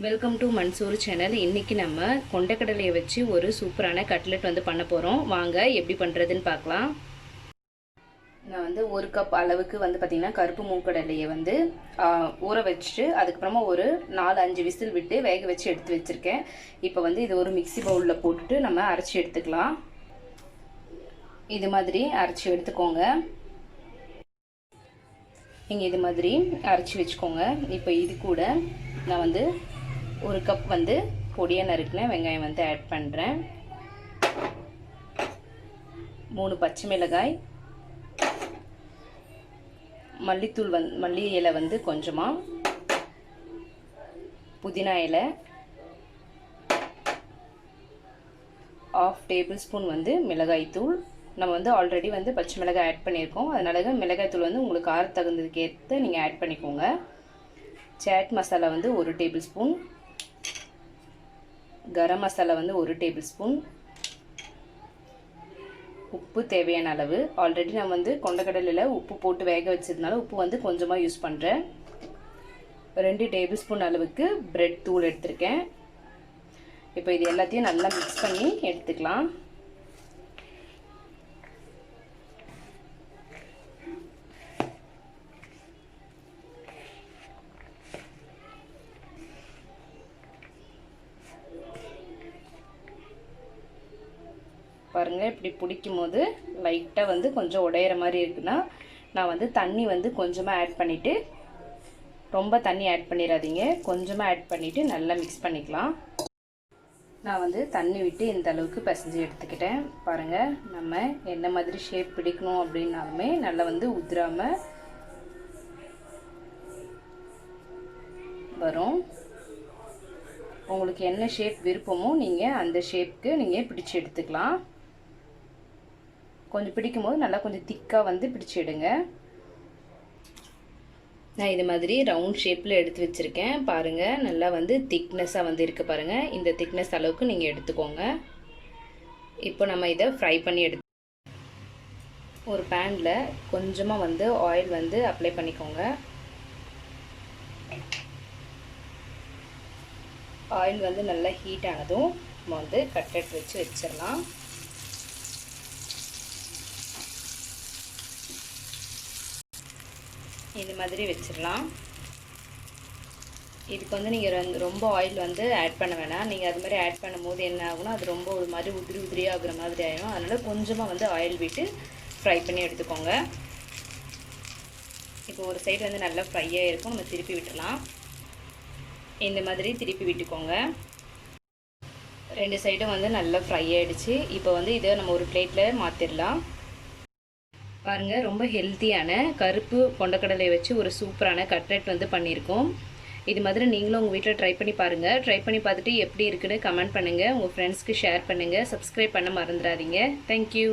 Welcome to Mansoor channel. இன்றைக்கி நம்ம கொண்டக்கடலையை வச்சு ஒரு சூப்பரான கட்லெட் வந்து பண்ண போகிறோம். வாங்க எப்படி பண்ணுறதுன்னு பார்க்கலாம். நான் வந்து ஒரு கப் அளவுக்கு வந்து பார்த்திங்கன்னா கருப்பு மூக்கடலையை வந்து ஊற வச்சுட்டு அதுக்கப்புறமா ஒரு 4-5 விசில் விட்டு வேக வச்சு எடுத்து வச்சுருக்கேன். இப்போ வந்து இது ஒரு மிக்சி பவுலில் போட்டுட்டு நம்ம அரைச்சி எடுத்துக்கலாம். இது மாதிரி அரைச்சி எடுத்துக்கோங்க. நீங்கள் இது மாதிரி அரைச்சி வச்சுக்கோங்க. இப்போ இது கூட நான் வந்து ஒரு கப் வந்து பொடியாக நறுக்கின வெங்காயம் வந்து ஆட் பண்ணுறேன். 3 பச்சை மிளகாய், மல்லித்தூள் மல்லி இலை வந்து கொஞ்சமாக, புதினா இலை, 1/2 டேபிள் ஸ்பூன் வந்து மிளகாய்த்தூள். நம்ம வந்து ஆல்ரெடி வந்து பச்சை மிளகாய் ஆட் பண்ணியிருக்கோம், அதனால மிளகாய்த்தூள் வந்து உங்களுக்கு காரம் தகுந்ததுக்கு ஏற்ற நீங்கள் ஆட் பண்ணிக்கோங்க. சாட் மசாலா வந்து 1 டேபிள் ஸ்பூன், கரம் மசாலா வந்து 1 டேபிள் ஸ்பூன், உப்பு தேவையான அளவு. ஆல்ரெடி நான் வந்து கொண்டக்கடலையில் உப்பு போட்டு வேக வச்சதுனால உப்பு வந்து கொஞ்சமாக யூஸ் பண்ணுறேன். 2 டேபிள் ஸ்பூன் அளவுக்கு பிரெட் தூள் எடுத்திருக்கேன். இப்போ இது எல்லாத்தையும் நல்லா மிக்ஸ் பண்ணி எடுத்துக்கலாம். பாருங்கள், இப்படி பிடிக்கும் போது லைட்டாக வந்து கொஞ்சம் உடையிற மாதிரி இருக்குன்னா நான் வந்து தண்ணி வந்து கொஞ்சமாக ஆட் பண்ணிவிட்டு, ரொம்ப தண்ணி ஆட் பண்ணிடாதீங்க, கொஞ்சமாக ஆட் பண்ணிவிட்டு நல்லா மிக்ஸ் பண்ணிக்கலாம். நான் வந்து தண்ணி விட்டு இந்த அளவுக்கு பிசைஞ்சு எடுத்துக்கிட்டேன். பாருங்கள், நம்ம என்ன மாதிரி ஷேப் பிடிக்கணும் அப்படின்னாலுமே நல்லா வந்து உதிராமல் வரும். உங்களுக்கு என்ன ஷேப் விருப்பமோ நீங்கள் அந்த ஷேப்புக்கு நீங்கள் பிடிச்சி எடுத்துக்கலாம். கொஞ்சம் பிடிக்கும் போது நல்லா கொஞ்சம் திக்காக வந்து பிடிச்சி எடுங்க. நான் இது மாதிரி ரவுண்ட் ஷேப்பில் எடுத்து வச்சுருக்கேன். பாருங்கள், நல்லா வந்து திக்னஸாக வந்து இருக்குது. பாருங்கள், இந்த திக்னஸ் அளவுக்கு நீங்கள் எடுத்துக்கோங்க. இப்போ நம்ம இதை ஃப்ரை பண்ணி ஒரு பேனில் கொஞ்சமாக வந்து ஆயில் வந்து அப்ளை பண்ணிக்கோங்க. ஆயில் வந்து நல்லா ஹீட் ஆனதும் நம்ம வந்து கட்லெட் வச்சு வச்சிடலாம். இது மாதிரி வச்சிடலாம். இதுக்கு வந்து நீங்கள் ரொம்ப ஆயில் வந்து ஆட் பண்ண வேணாம். நீங்கள் அது மாதிரி ஆட் பண்ணும்போது என்ன ஆகுனா அது ரொம்ப ஒரு மாதிரி உதிரி ஆகுற மாதிரி ஆகிடும். அதனால் கொஞ்சமாக வந்து ஆயில் விட்டு ஃப்ரை பண்ணி எடுத்துக்கோங்க. இப்போ ஒரு சைடு வந்து நல்லா ஃப்ரையாக இருக்கும், நம்ம திருப்பி விட்டுடலாம். இந்த மாதிரி திருப்பி விட்டுக்கோங்க. 2 சைடும் வந்து நல்லா ஃப்ரை ஆகிடுச்சு. இப்போ வந்து இதை நம்ம ஒரு பிளேட்டில் மாற்றிடலாம். பாருங்கள், ரொம்ப ஹெல்த்தியான கருப்பு கொண்டக்கடலை வச்சு ஒரு சூப்பரான கட்லெட் வந்து பண்ணியிருக்கோம். இது மாதிரி நீங்களும் உங்கள் வீட்டில் ட்ரை பண்ணி பாருங்கள். ட்ரை பண்ணி பார்த்துட்டு எப்படி இருக்குன்னு கமெண்ட் பண்ணுங்கள். உங்கள் ஃப்ரெண்ட்ஸ்க்கு ஷேர் பண்ணுங்கள். சப்ஸ்கிரைப் பண்ண மறந்துடாதீங்க. தேங்க்யூ.